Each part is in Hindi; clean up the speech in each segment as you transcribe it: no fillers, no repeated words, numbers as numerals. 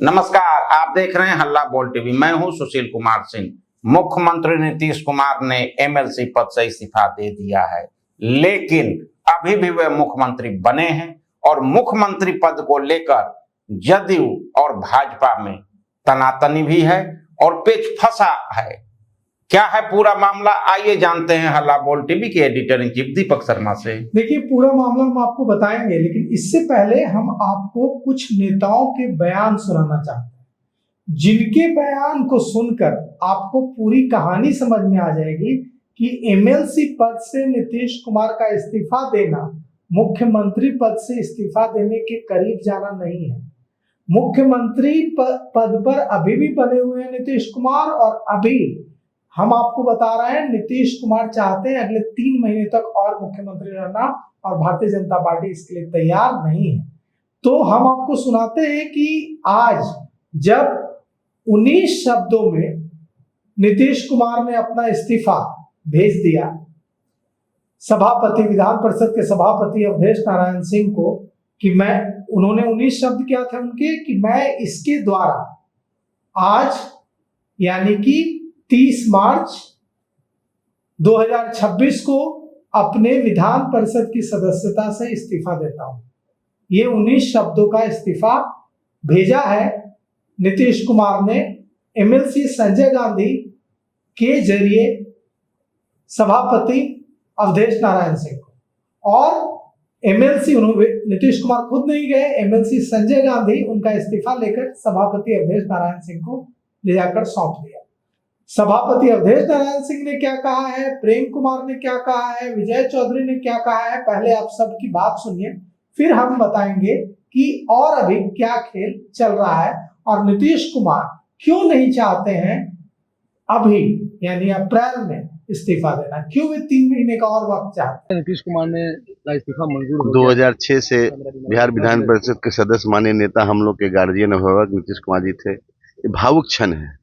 नमस्कार, आप देख रहे हैं हल्ला बोल टीवी। मैं हूं सुशील कुमार सिंह। मुख्यमंत्री नीतीश कुमार ने एमएलसी पद से इस्तीफा दे दिया है, लेकिन अभी भी वे मुख्यमंत्री बने हैं और मुख्यमंत्री पद को लेकर जदयू और भाजपा में तनातनी भी है और पेच फंसा है। क्या है पूरा मामला, आइए जानते हैं हल्ला बोल टीवी के editor in chief Deepak Sharma से। देखिए, पूरा मामला हम आपको बताएंगे, लेकिन इससे पहले हम आपको कुछ नेताओं के बयान सुनाना चाहते हैं, जिनके बयान को सुनकर आपको पूरी कहानी समझ में आ जाएगी कि एमएलसी पद से नीतीश कुमार का इस्तीफा देना मुख्यमंत्री पद से इस्तीफा देने के करीब जाना नहीं है। मुख्यमंत्री पद पर अभी भी बने हुए हैं नीतीश कुमार, और अभी हम आपको बता रहे हैं नीतीश कुमार चाहते हैं अगले 3 महीने तक और मुख्यमंत्री रहना, और भारतीय जनता पार्टी इसके लिए तैयार नहीं है। तो हम आपको सुनाते हैं कि आज जब 19 शब्दों में नीतीश कुमार ने अपना इस्तीफा भेज दिया सभापति, विधान परिषद के सभापति अवधेश नारायण सिंह को, कि उन्होंने 19 शब्द क्या थे उनके, कि मैं इसके द्वारा आज यानी कि 30 मार्च 2026 को अपने विधान परिषद की सदस्यता से इस्तीफा देता हूं। ये 19 शब्दों का इस्तीफा भेजा है नीतीश कुमार ने एमएलसी संजय गांधी के जरिए सभापति अवधेश नारायण सिंह को, और एमएलसी नीतीश कुमार खुद नहीं गए, एमएलसी संजय गांधी उनका इस्तीफा लेकर सभापति अवधेश नारायण सिंह को ले जाकर सौंप दिया। सभापति अवधेश नारायण सिंह ने क्या कहा है, प्रेम कुमार ने क्या कहा है, विजय चौधरी ने क्या कहा है, पहले आप सबकी बात सुनिए, फिर हम बताएंगे कि और अभी क्या खेल चल रहा है और नीतीश कुमार क्यों नहीं चाहते हैं अभी यानी अप्रैल में इस्तीफा देना, क्यों वे 3 महीने का और वक्त चाहते हैं। नीतीश कुमार ने इस्तीफा मंजूर हो 2006 से बिहार विधान परिषद के सदस्य माननीय नेता, हम लोग के गार्जियन अभिभावक नीतीश कुमार जी थे। ये भावुक क्षण है,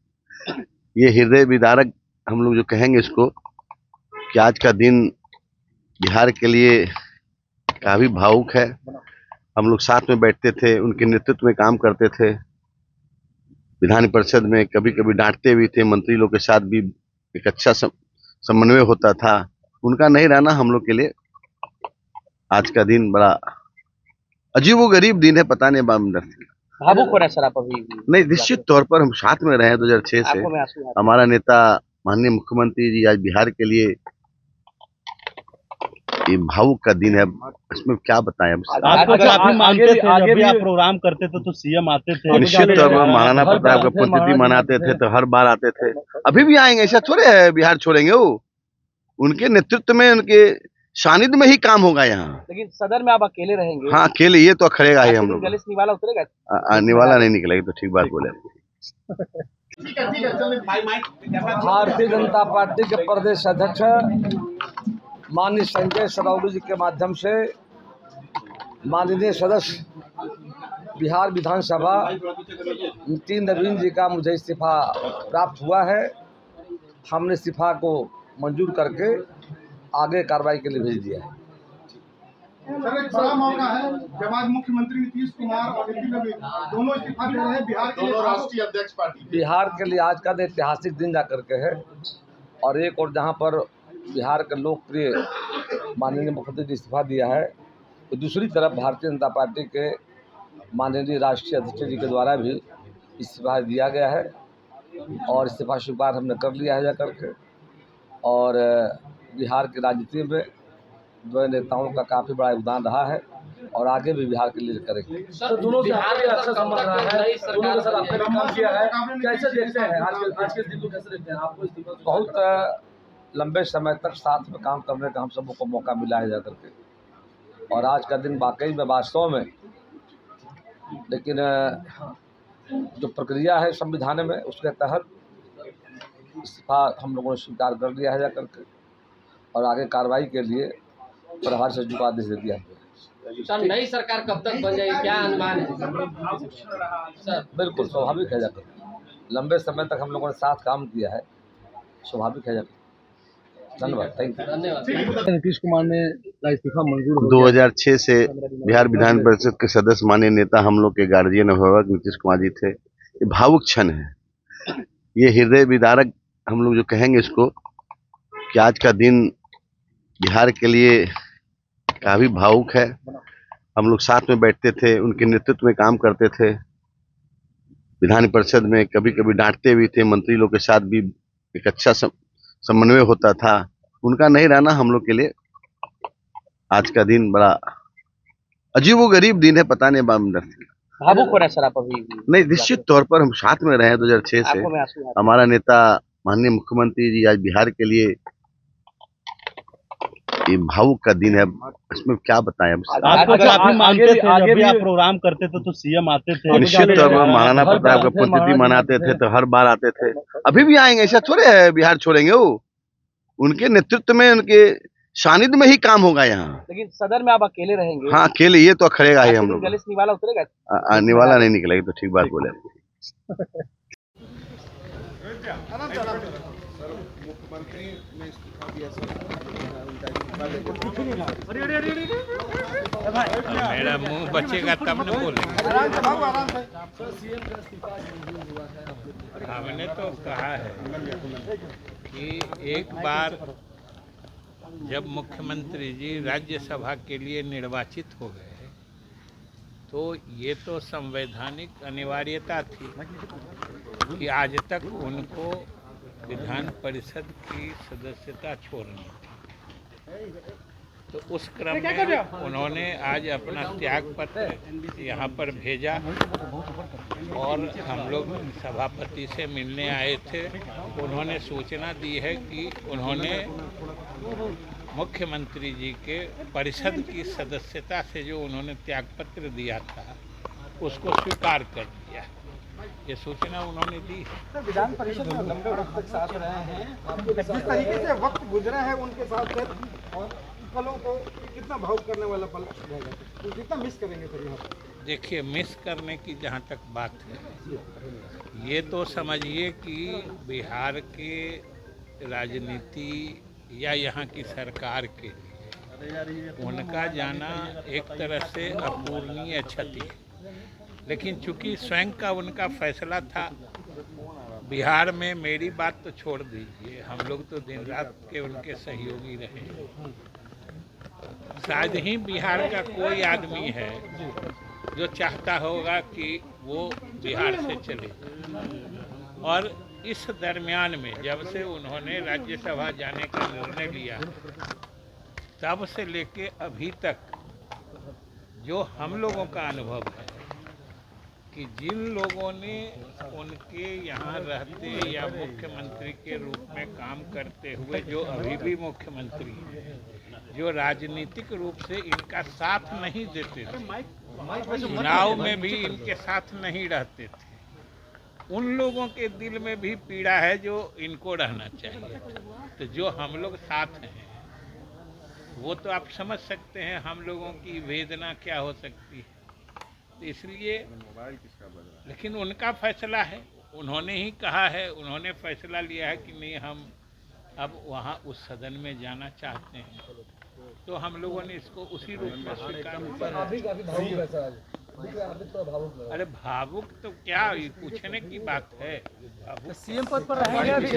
ये हृदय विदारक हम लोग जो कहेंगे इसको, कि आज का दिन बिहार के लिए काफी भावुक है। हम लोग साथ में बैठते थे, उनके नेतृत्व में काम करते थे, विधान परिषद में कभी कभी डांटते भी थे, मंत्री लोग के साथ भी एक अच्छा समन्वय होता था। उनका नहीं रहना हम लोग के लिए आज का दिन बड़ा अजीबोगरीब दिन है। पता नहीं भावुक हो रहा है सर आप अभी? नहीं, निश्चित तौर पर हम साथ में रहे 2006 से। हमारा नेता माननीय मुख्यमंत्री जी आज बिहार के लिए, ये भावुक का दिन है, इसमें क्या बताएं। आगे भी आप प्रोग्राम करते थे तो सीएम आते थे, निश्चित तौर पर महाराणा प्रताप का पुण्यतिथि मनाते थे तो हर बार आते थे, अभी भी आएंगे, ऐसा थोड़े है बिहार छोड़ेंगे। वो उनके नेतृत्व में, उनके सानिध्य में ही काम होगा यहाँ। लेकिन सदन में आप अकेले रहेंगे? हाँ, अकेले, ये तो खड़ेगा ही हम लोग। निवाला उतरेगा? निवाला नहीं निकलेगा, तो ठीक बात बोले। भारतीय जनता पार्टी के प्रदेश अध्यक्ष माननीय संजय सरौली जी के माध्यम से माननीय सदस्य बिहार विधानसभा नितिन नवीन जी का मुझे इस्तीफा प्राप्त हुआ है। हमने इस्तीफा को मंजूर करके आगे कार्रवाई के लिए भेज दिया है। सर, एक बड़ा मौका है जब आज मुख्यमंत्री नीतीश कुमार और नितिन नवीन दोनों इस्तीफा दे रहे हैं बिहार के राष्ट्रीय अध्यक्ष पार्टी। बिहार के लिए आज का दिन ऐतिहासिक दिन जा करके है, और एक और जहां पर बिहार के लोकप्रिय माननीय मुख्यमंत्री ने इस्तीफा दिया है, तो दूसरी तरफ भारतीय जनता पार्टी के माननीय राष्ट्रीय अध्यक्ष जी के द्वारा भी इस्तीफा दिया गया है, और इस्तीफा स्वीकार हमने कर लिया है जा करके। और बिहार की राजनीति में दो नेताओं का काफ़ी बड़ा योगदान रहा है और आगे भी बिहार के लिए करेंगे। सर, दोनों बिहार के अच्छा संबंध रहा है, दोनों के साथ आपने काम किया है, कैसे देखते हैं आज के दिन को, कैसे देखते हैं आपको? बहुत लंबे समय तक साथ में काम करने का हम सबों को मौका मिला है जा करके, और आज का दिन वाकई में वास्तव में, लेकिन जो प्रक्रिया है संविधान में उसके तहत इस्तीफा हम लोगों ने स्वीकार कर लिया है जा करके, और आगे कार्रवाई के लिए प्रभार से जो आदेश दे दिया है। सर, नई सरकार कब तक बन जाएगी, क्या अनुमान है सर? बिल्कुल स्वाभाविक है जाकर, लंबे समय तक हम लोगों ने साथ काम किया है, स्वाभाविक है जाकर। धन्यवाद, थैंक यू। धन्यवाद। नीतीश कुमार ने इस्तीफा मंजूर हो 2006 से बिहार विधान परिषद के सदस्य माननीय नेता, हम लोग के गार्जियन अभिभावक नीतीश कुमार जी थे। ये भावुक क्षण है। ये हृदय विदारक हम लोग जो कहेंगे इसको, कि आज का दिन बिहार के लिए काफी भावुक है। हम लोग साथ में बैठते थे, उनके नेतृत्व में काम करते थे, विधान परिषद में कभी कभी डांटते भी थे, मंत्री लोग के साथ भी एक अच्छा समन्वय होता था। उनका नहीं रहना हम लोग के लिए आज का दिन बड़ा अजीबोगरीब दिन है। पता नहीं भावुक हो रहा है सर आप अभी भी? नहीं, निश्चित तौर पर हम साथ में रहे 2006 से। आंखों में आंसू आ रहे हैं। हमारा नेता माननीय मुख्यमंत्री जी आज बिहार के लिए, ये भावुक का दिन है। इसमें क्या बताएं अब। आपको तो आप ही मानते थे, आगे जब भी भी- आप प्रोग्राम करते थे तो सीएम आते थे। निश्चित तौर पर महाराणा प्रताप का पुण्यतिथि मनाते थे तो हर बार आते थे, अभी भी आएंगे। ऐसा थोड़े है बिहार छोड़ेंगे वो। उनके नेतृत्व में, उनके सानिध्य में ही काम होगा यहाँ। लेकिन सदन में आप अकेले रहेंगे। हाँ, अकेले ये तो खड़ेगा ही हम लोग। गले से निवाला उतरेगा। निवाला नहीं निकलेगी तो ठीक बात बोले। मुख्यमंत्री ने इस्तीफा दिया मेरा मुंह बचेगा तब न बोलेंगे। हमने तो कहा है कि एक बार जब मुख्यमंत्री जी राज्यसभा के लिए निर्वाचित हो गए तो ये तो संवैधानिक अनिवार्यता थी कि आज तक उनको विधान परिषद की सदस्यता छोड़नी थी। तो उस क्रम में उन्होंने आज अपना त्याग पत्र यहाँ पर भेजा और हम लोग सभापति से मिलने आए थे। उन्होंने सूचना दी है कि उन्होंने मुख्यमंत्री जी के परिषद की सदस्यता से जो उन्होंने त्याग पत्र दिया था उसको स्वीकार कर दिया। ये सूचना उन्होंने दी है। विधान परिषद में लंबे वक्त तक साथ रहे हैं, जिस तरीके से वक्त गुजरा है उनके साथ फिर और पलों को कितना भावुक करने वाला पल रहेगा, तो कितना मिस करेंगे फिर यहाँ पर? देखिए, मिस करने की जहाँ तक बात है, ये तो समझिए कि बिहार के राजनीति या यहाँ की सरकार के लिए उनका जाना एक तरह से अपूरणीय क्षति है। लेकिन चूंकि स्वयं का उनका फैसला था, बिहार में मेरी बात तो छोड़ दीजिए, हम लोग तो दिन रात के उनके सहयोगी रहे। शायद ही बिहार का कोई आदमी है जो चाहता होगा कि वो बिहार से चले। और इस दरमियान में जब से उन्होंने राज्यसभा जाने का निर्णय लिया, तब से लेके अभी तक जो हम लोगों का अनुभव है कि जिन लोगों ने उनके यहाँ रहते या मुख्यमंत्री के रूप में काम करते हुए, जो अभी भी मुख्यमंत्री हैं, जो राजनीतिक रूप से इनका साथ नहीं देते थे, चुनाव में भी इनके साथ नहीं रहते थे, उन लोगों के दिल में भी पीड़ा है जो इनको रहना चाहिए। तो जो हम लोग साथ हैं वो तो आप समझ सकते हैं हम लोगों की वेदना क्या हो सकती है। तो इसलिए, लेकिन उनका फैसला है, उन्होंने ही कहा है, उन्होंने फैसला लिया है कि नहीं हम अब वहाँ उस सदन में जाना चाहते हैं, तो हम लोगों ने इसको उसी रूप में स्वीकार किया। अरे भावुक तो क्या, ये पूछने की बात है। सीएम पद पर रहेंगे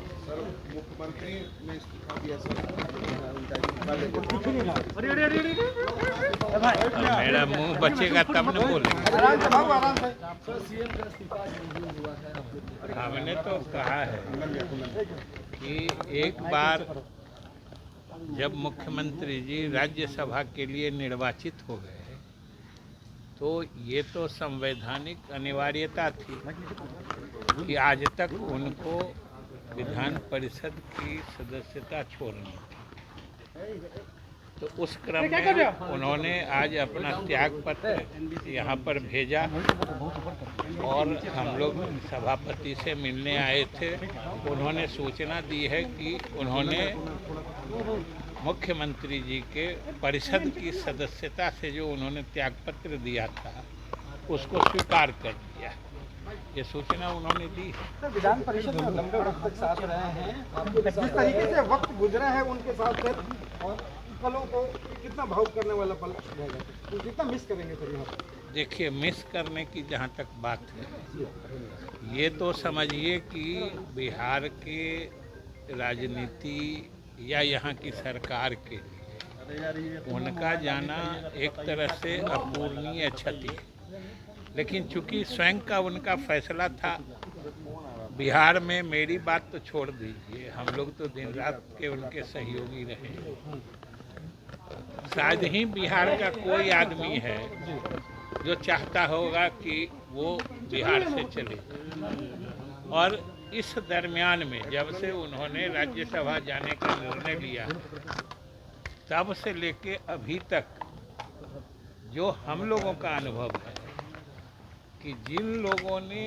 मुख्यमंत्री ने इस्तीफा दिया मेरा मुंह बचेगा तब न बोलेंगे। हमने तो कहा है कि एक बार जब मुख्यमंत्री जी राज्यसभा के लिए निर्वाचित हो गए तो ये तो संवैधानिक अनिवार्यता थी कि आज तक उनको विधान परिषद की सदस्यता छोड़नी थी। तो उस क्रम में उन्होंने आज अपना त्याग पत्र यहाँ पर भेजा और हम लोग सभापति से मिलने आए थे। उन्होंने सूचना दी है कि उन्होंने मुख्यमंत्री जी के परिषद की सदस्यता से जो उन्होंने त्याग पत्र दिया था उसको स्वीकार कर दिया। ये सूचना उन्होंने दी है। विधान परिषद में लंबे वक्त तक साथ रहे हैं, जिस तरीके से वक्त गुजरा है उनके साथ फिर और पलों को कितना भावुक करने वाला पल रहेगा, तो कितना मिस करेंगे फिर यहाँ पर? देखिए, मिस करने की जहाँ तक बात है, ये तो समझिए कि बिहार के राजनीति या यहाँ की सरकार के लिए उनका जाना एक तरह से अपूरणीय क्षति है। लेकिन चूंकि स्वयं का उनका फैसला था, बिहार में मेरी बात तो छोड़ दीजिए, हम लोग तो दिन रात के उनके सहयोगी रहे। शायद ही बिहार का कोई आदमी है जो चाहता होगा कि वो बिहार से चले। और इस दरमियान में जब से उन्होंने राज्यसभा जाने का निर्णय लिया, तब से लेके अभी तक जो हम लोगों का अनुभव है कि जिन लोगों ने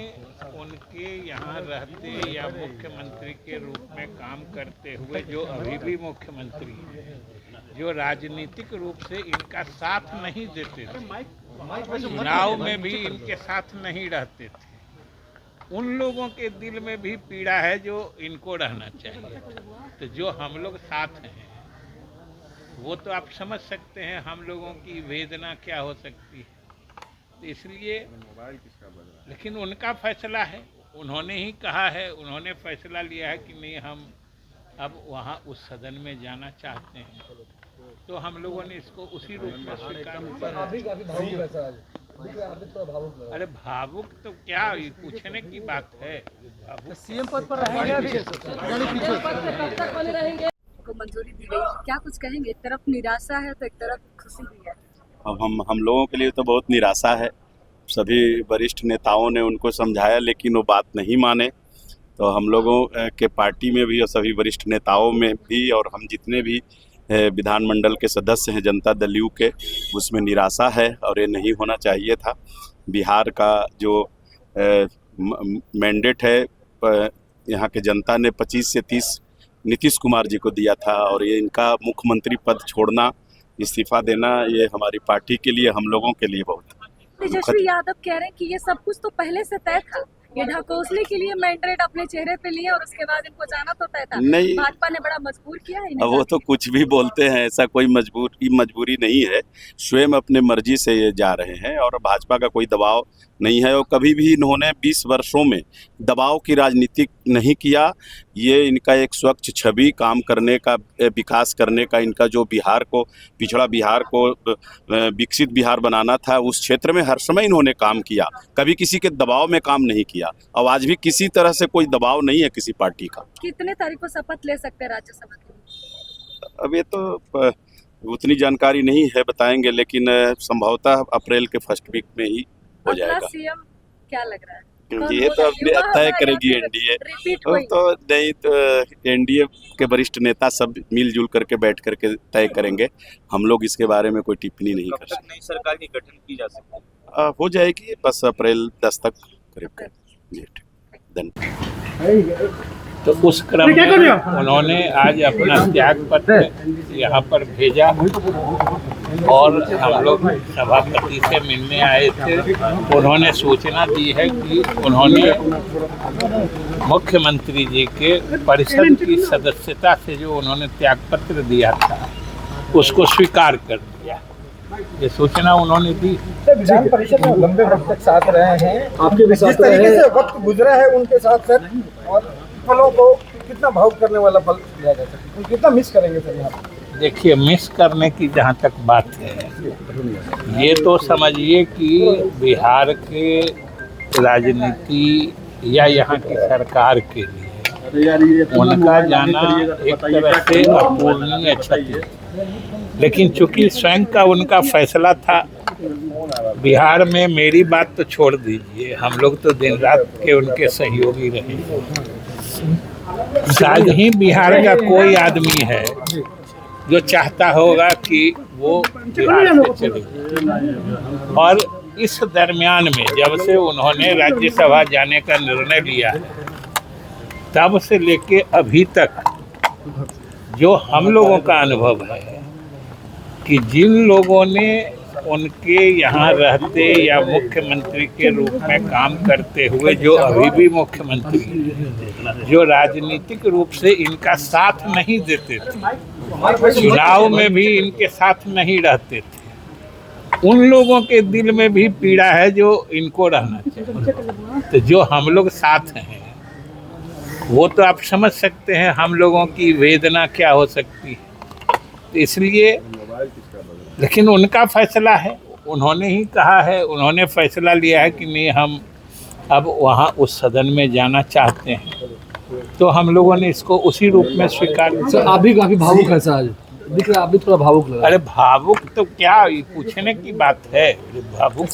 उनके यहाँ रहते या मुख्यमंत्री के रूप में काम करते हुए, जो अभी भी मुख्यमंत्री हैं, जो राजनीतिक रूप से इनका साथ नहीं देते थे, चुनाव में भी इनके साथ नहीं रहते थे, उन लोगों के दिल में भी पीड़ा है जो इनको रहना चाहिए। तो जो हम लोग साथ हैं, वो तो आप समझ सकते हैं हम लोगों की वेदना क्या हो सकती है। तो इसलिए, लेकिन उनका फैसला है, उन्होंने ही कहा है, उन्होंने फैसला लिया है कि नहीं, हम अब वहाँ उस सदन में जाना चाहते हैं, तो हम लोगों ने इसको उसी रूप में स्वीकार किया। अभी काफी भावुक है सर, अभी थोड़ा भावुक लग रहा है। अरे भावुक तो क्या, ये पूछने की बात है। सीएम पद पर रहेंगे अभी? को मंजूरी दी गई, क्या कुछ कहेंगे? एक तरफ निराशा है तो एक तरफ खुशी भी है। अब हम लोगों के लिए तो बहुत निराशा है। सभी वरिष्ठ नेताओं ने उनको समझाया, लेकिन वो बात नहीं माने। तो हम लोगों के पार्टी में भी और सभी वरिष्ठ नेताओं में भी, और हम जितने भी विधानमंडल के सदस्य हैं जनता दल यू के, उसमें निराशा है और ये नहीं होना चाहिए था। बिहार का जो मैंडेट है, यहाँ के जनता ने 25 से 30 नीतीश कुमार जी को दिया था, और ये इनका मुख्यमंत्री पद छोड़ना, इस्तीफा देना, ये हमारी पार्टी के लिए, हम लोगों के लिए बहुत तेजस्वी यादव कह रहे हैं कि ये सब कुछ तो पहले से तय था, ये ढकोसले के लिए मैंडेट अपने चेहरे पे लिए और उसके बाद इनको जाना तो तय था। नहीं, भाजपा ने बड़ा मजबूर किया है। वो तो कुछ भी बोलते हैं, ऐसा कोई मजबूरी नहीं है। स्वयं अपने मर्जी से ये जा रहे हैं और भाजपा का कोई दबाव नहीं है। और कभी भी इन्होंने 20 वर्षों में दबाव की राजनीति नहीं किया। ये इनका एक स्वच्छ छवि, काम करने का, विकास करने का, इनका जो बिहार को, पिछड़ा बिहार को विकसित बिहार बनाना था, उस क्षेत्र में हर समय इन्होंने काम किया, कभी किसी के दबाव में काम नहीं किया। और आज भी किसी तरह से कोई दबाव नहीं है किसी पार्टी का। कितने तारीख को शपथ ले सकते हैं राज्यसभा के? अब ये तो उतनी जानकारी नहीं है, बताएंगे, लेकिन संभवतः अप्रैल के फर्स्ट वीक में ही हो जाएगा। सीएम क्या लग रहा है? ये तो अब तय करेगी एनडीए। तो नहीं, तो एनडीए के वरिष्ठ नेता सब मिलजुल करके बैठ करके तय करेंगे। हम लोग इसके बारे में कोई टिप्पणी नहीं कर सकते। नई सरकार की गठन की जा सकती है? हो जाएगी, बस अप्रैल 10 तक करीब। जी, धन्यवाद। तो उस क्रम में उन्होंने आज अपना त्याग पत्र यहाँ पर भेजा और हम लोग सभापति से मिलने आए थे। उन्होंने सूचना दी है कि उन्होंने मुख्यमंत्री जी के परिषद की सदस्यता से जो उन्होंने त्याग पत्र दिया था, उसको स्वीकार कर दिया। ये सूचना उन्होंने दी। विधान परिषद में लंबे वक्त तक साथ रहे हैं, आपके भी जिस तरीके से वक्त गुजरा है उनके साथ सर, और पलों को कितना भावुक करने वाला पल रहेगा सर, कितना मिस करेंगे सर यहाँ? देखिए, मिस करने की जहाँ तक बात है, ये तो समझिए कि बिहार के राजनीति या यहाँ की सरकार के लिए उनका जाना एक तरह से अपूरणीय क्षति है। लेकिन चूंकि स्वयं का उनका फैसला था, बिहार में मेरी बात तो छोड़ दीजिए, हम लोग तो दिन रात के उनके सहयोगी रहे। शायद ही बिहार का कोई आदमी है जो चाहता होगा कि वो बिहार से चले। और इस दरमियान में जब से उन्होंने राज्यसभा जाने का निर्णय लिया, तब से लेके अभी तक जो हम लोगों का अनुभव है कि जिन लोगों ने उनके यहाँ रहते या मुख्यमंत्री के रूप में काम करते हुए, जो अभी भी मुख्यमंत्री, जो राजनीतिक रूप से इनका साथ नहीं देते थे, चुनाव में भी इनके साथ नहीं रहते थे। उन लोगों के दिल में भी पीड़ा है जो इनको रहना चाहिए। तो जो हम लोग साथ हैं वो तो आप समझ सकते हैं हम लोगों की वेदना क्या हो सकती है। तो इसलिए लेकिन उनका फैसला है, उन्होंने ही कहा है, उन्होंने फैसला लिया है कि नहीं हम अब वहाँ उस सदन में जाना चाहते हैं, तो हम लोगों ने इसको उसी रूप में स्वीकार किया। आप भी काफी भावुक है सर, आज दिख रहा है आप भी थोड़ा भावुक लग रहा है। अरे भावुक तो क्या, ये पूछने की बात है। भावुक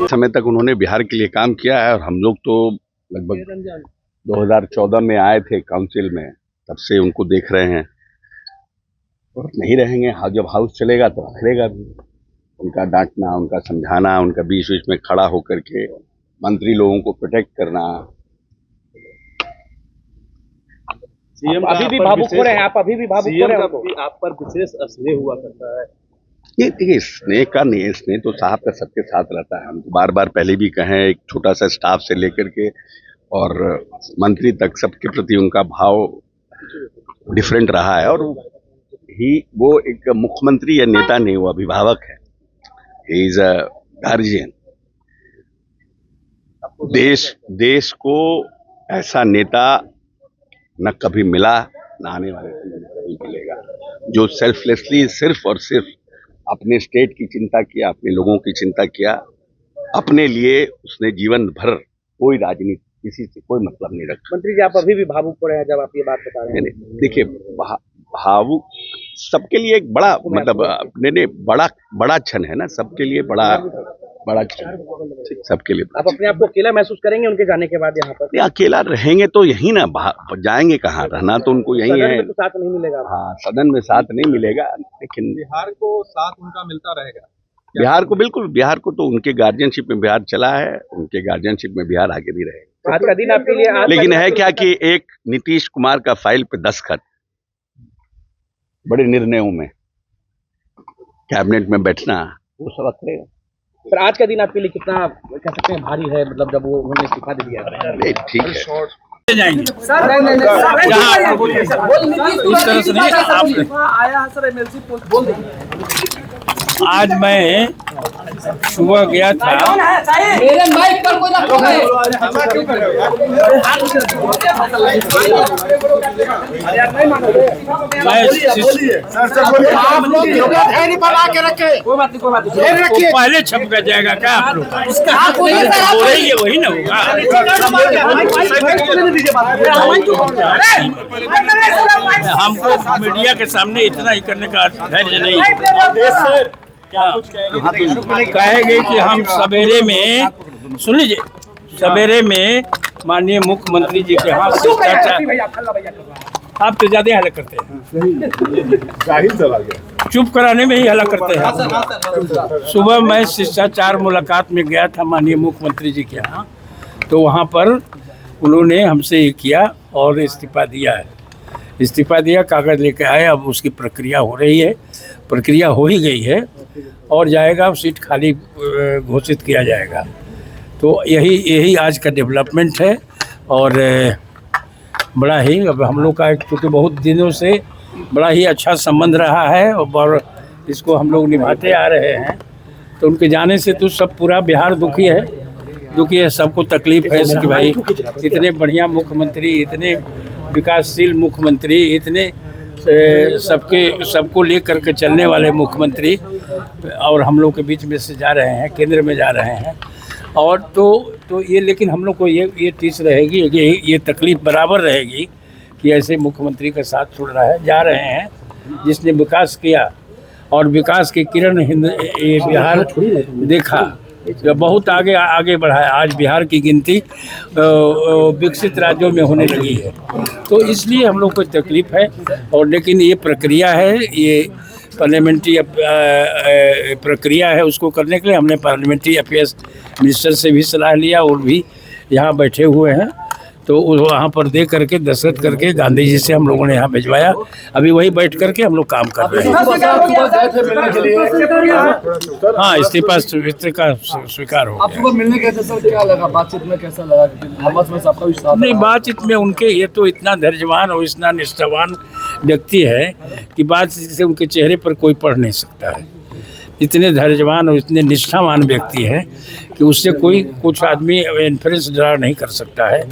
समय तक उन्होंने बिहार के लिए काम किया है और हम लोग तो लगभग 2014 में आए थे काउंसिल में, तब से उनको देख रहे हैं और नहीं रहेंगे। जब हाउस चलेगा तो रहेगा भी। उनका डांटना, उनका समझाना, उनका बीच बीच में खड़ा होकर के मंत्री लोगों को प्रोटेक्ट करना। अभी भी भावुक हो रहे हैं आप, अभी भी भावुक हो रहे हैं। आप पर विशेष स्नेह हुआ करता है। ये देखिए, स्नेह का नहीं है, स्नेह तो साहब का सबके साथ रहता है। हम तो बार बार पहले भी कहें, एक छोटा सा स्टाफ से लेकर के और मंत्री तक सबके प्रति उनका भाव डिफरेंट रहा है। और वो एक मुख्यमंत्री या नेता नहीं, वो अभिभावक है। He is a guardian. देश को ऐसा नेता न कभी मिला, न आने वाले समय में कभी मिलेगा, जो सेल्फलेसली सिर्फ और सिर्फ अपने स्टेट की चिंता किया, अपने लोगों की चिंता किया। अपने लिए उसने जीवन भर कोई राजनीति, किसी से कोई मतलब नहीं रखा। मंत्री जी, आप अभी भी भावुक हो रहे हैं जब आप ये बात बता रहे हैं। देखिए, भावुक सबके लिए एक बड़ा मतलब बड़ा क्षण है ना, सबके लिए बड़ा क्षण, सबके लिए। आप अपने आप को अकेला महसूस करेंगे उनके जाने के बाद यहाँ पर? अकेला रहेंगे तो यही ना, जाएंगे कहाँ? रहना तो उनको यही है। तो साथ नहीं मिलेगा। हाँ, सदन में साथ नहीं मिलेगा, लेकिन बिहार को साथ उनका मिलता रहेगा। बिहार को बिल्कुल, बिहार को तो उनके गार्जियनशिप में बिहार चला है, उनके गार्जियनशिप में बिहार आगे भी रहेगा। आज का दिन आपके लिए लेकिन है क्या कि एक नीतीश कुमार का फाइल पे दस्तखत, बड़े निर्णयों में कैबिनेट में बैठना, वो सब करेगा। पर आज का दिन आपके लिए कितना कह सकते हैं भारी है, मतलब जब वो उन्होंने इस्तीफा दे दिया? ठीक है, इस तरह से नहीं आया सर एमएलसी पोस्ट बोल देंगे। आज मैं सुबह गया था, मेरे माइक पर कोई आप लोग बना के रखे, कोई बात नहीं, पहले छप कर जाएगा क्या आप लोग? बोलेंगे वही ना होगा। हमको मीडिया के सामने इतना ही करने का धैर्य नहीं। कहेंगे कि हम सवेरे में, सुन लीजिए, सवेरे में माननीय मुख्यमंत्री जी के यहाँ आप तो ज्यादा हल्ला करते हैं, चुप कराने में ही हल्ला करते हैं। सुबह मैं शिष्टाचार मुलाकात में गया था माननीय मुख्यमंत्री जी के यहाँ, तो वहाँ पर उन्होंने हमसे ये किया और इस्तीफा दिया है। इस्तीफा दिया, कागज़ लेके आए, अब उसकी प्रक्रिया हो रही है, प्रक्रिया हो ही गई है और जाएगा, सीट खाली घोषित किया जाएगा। तो यही आज का डेवलपमेंट है। और बड़ा ही, अब हम लोग का क्योंकि बहुत दिनों से बड़ा ही अच्छा संबंध रहा है और इसको हम लोग निभाते आ रहे हैं, तो उनके जाने से तो सब पूरा बिहार दुखी है, सबको तकलीफ है कि भाई इतने बढ़िया मुख्यमंत्री, इतने विकासशील मुख्यमंत्री, इतने सबको लेकर के चलने वाले मुख्यमंत्री और हम लोग के बीच में से जा रहे हैं, केंद्र में जा रहे हैं। और तो ये, लेकिन हम लोग को ये टीस रहेगी, ये तकलीफ बराबर रहेगी कि ऐसे मुख्यमंत्री का साथ छोड़ रहा है, जा रहे हैं जिसने विकास किया और विकास की किरण ये बिहार देखा, बहुत आगे बढ़ा है। आज बिहार की गिनती विकसित राज्यों में होने लगी है, तो इसलिए हम लोग को तकलीफ है। और लेकिन ये प्रक्रिया है, ये पार्लियामेंट्री प्रक्रिया है, उसको करने के लिए हमने पार्लियामेंट्री अफेयर्स मिनिस्टर से भी सलाह लिया और भी यहाँ बैठे हुए हैं। तो वहाँ पर दे करके दस्तखत करके गांधी जी से हम लोगों ने यहाँ भिजवाया। अभी वही बैठ करके हम लोग काम कर रहे हैं। हाँ, इस्तीफा का स्वीकार हो आप सुबह मिलने कैसे सर, क्या लगा बातचीत में, कैसा लगा हमस में सबका विश्वास? नहीं, बातचीत में उनके ये तो इतना धैर्यवान और इतना निष्ठावान व्यक्ति है कि बात से उनके चेहरे पर कोई पढ़ नहीं सकता है। इतने धैर्यवान और इतने निष्ठावान व्यक्ति हैं कि उससे कोई कुछ आदमी इन्फ्लुएंस ड्रा नहीं कर सकता है।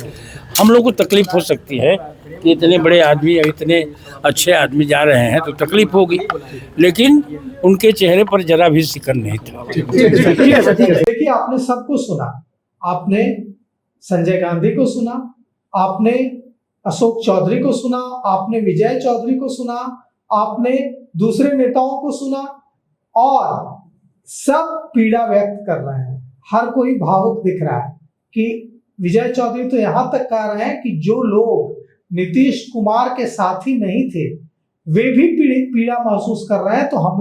हम लोग को तकलीफ हो सकती है कि इतने बड़े आदमी और इतने अच्छे आदमी जा रहे हैं तो तकलीफ होगी, लेकिन उनके चेहरे पर जरा भी सिकन नहीं था। देखिए, आपने सबको सुना, आपने संजय गांधी को सुना, आपने अशोक चौधरी को सुना, आपने विजय चौधरी को सुना, आपने दूसरे नेताओं को सुना, और सब पीड़ा व्यक्त कर रहे हैं। हर कोई भावुक दिख रहा है कि विजय चौधरी तो यहां तक कह रहे हैं कि जो लोग नीतीश कुमार के साथी नहीं थे वे भी पीड़ा महसूस कर रहे हैं। तो हम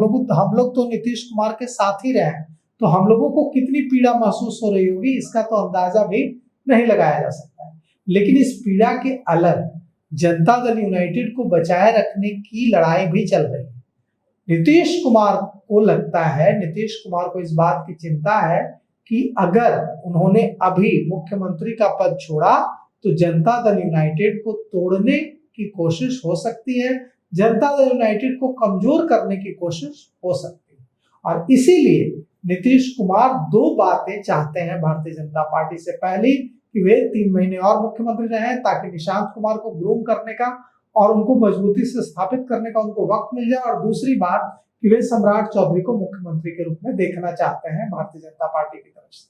लोग तो नीतीश कुमार के साथ ही रहे हैं, तो हम लोगों को कितनी पीड़ा महसूस हो रही होगी इसका तो अंदाजा भी नहीं लगाया जा सकता है। लेकिन इस पीड़ा के अलग जनता दल यूनाइटेड को बचाए रखने की लड़ाई भी चल रही है। नीतीश कुमार को लगता है, नीतीश कुमार को इस बात की चिंता है कि अगर उन्होंने अभी मुख्यमंत्री का पद छोड़ा तो जनता दल यूनाइटेड को तोड़ने की कोशिश हो सकती है, जनता दल यूनाइटेड को कमजोर करने की कोशिश हो सकती है। और इसीलिए नीतीश कुमार दो बातें चाहते हैं भारतीय जनता पार्टी से। पहली कि वे 3 महीने और मुख्यमंत्री रहें ताकि निशांत कुमार को ग्रूम करने का और उनको मजबूती से स्थापित करने का उनको वक्त मिल जाए। और दूसरी बात कि वे सम्राट चौधरी को मुख्यमंत्री के रूप में देखना चाहते हैं भारतीय जनता पार्टी की तरफ से,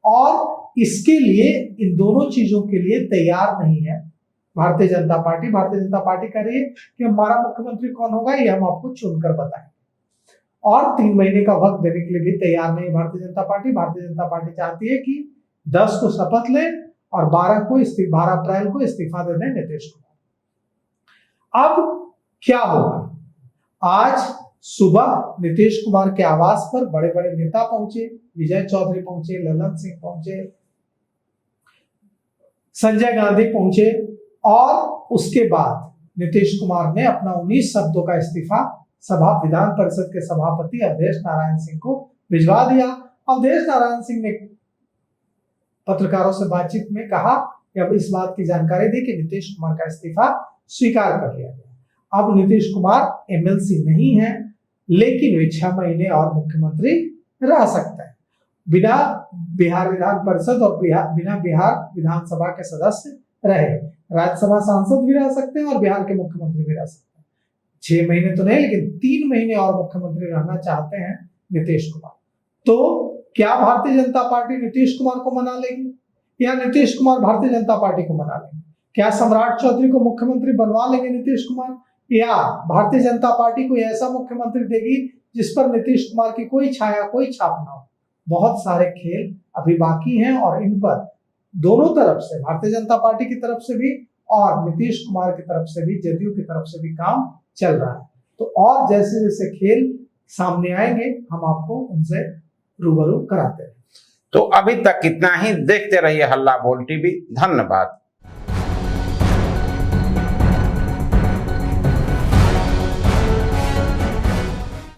और इसके लिए इन दोनों चीजों के लिए तैयार नहीं है भारतीय जनता पार्टी। भारतीय जनता पार्टी कह रही है कि हमारा मुख्यमंत्री कौन होगा ये हम आपको चुनकर बताएं, और 3 महीने का वक्त देने के लिए भी तैयार नहीं भारतीय जनता पार्टी। भारतीय जनता पार्टी चाहती है कि 10 को शपथ ले और 12 अप्रैल को इस्तीफा दे दें नीतीश कुमार। अब क्या होगा? आज सुबह नीतीश कुमार के आवास पर बड़े बड़े नेता पहुंचे, विजय चौधरी पहुंचे, ललन सिंह पहुंचे, संजय गांधी पहुंचे, और उसके बाद नीतीश कुमार ने अपना 19 शब्दों का इस्तीफा विधान परिषद के सभापति अवधेश नारायण सिंह को भिजवा दिया। अवधेश नारायण सिंह ने पत्रकारों से बातचीत में कहा कि अब इस बात की जानकारी दी कि नीतीश कुमार का इस्तीफा स्वीकार कर लिया गया। अब नीतीश कुमार एमएलसी नहीं है, लेकिन वे 6 महीने और मुख्यमंत्री रह सकते हैं, बिना बिहार विधान परिषद और बिना बिहार विधानसभा के सदस्य रहे। राज्यसभा सांसद भी रह सकते हैं और बिहार के मुख्यमंत्री भी रह सकते हैं। 6 महीने तो नहीं, लेकिन 3 महीने और मुख्यमंत्री रहना चाहते हैं नीतीश कुमार। तो क्या भारतीय जनता पार्टी नीतीश कुमार को मना लेगी या नीतीश कुमार भारतीय जनता पार्टी को मना लेंगे? क्या सम्राट चौधरी को मुख्यमंत्री बनवा लेंगे नीतीश कुमार, या भारतीय जनता पार्टी को ऐसा मुख्यमंत्री देगी जिस पर नीतीश कुमार की कोई छाया, कोई छाप ना हो? बहुत सारे खेल अभी बाकी हैं और इन पर दोनों तरफ से, भारतीय जनता पार्टी की तरफ से भी और नीतीश कुमार की तरफ से भी, जदयू की तरफ से भी काम चल रहा है। तो और जैसे जैसे खेल सामने आएंगे हम आपको उनसे रूबरू कराते हैं। तो अभी तक इतना ही। देखते रहिए हल्ला बोल टीवी। धन्यवाद।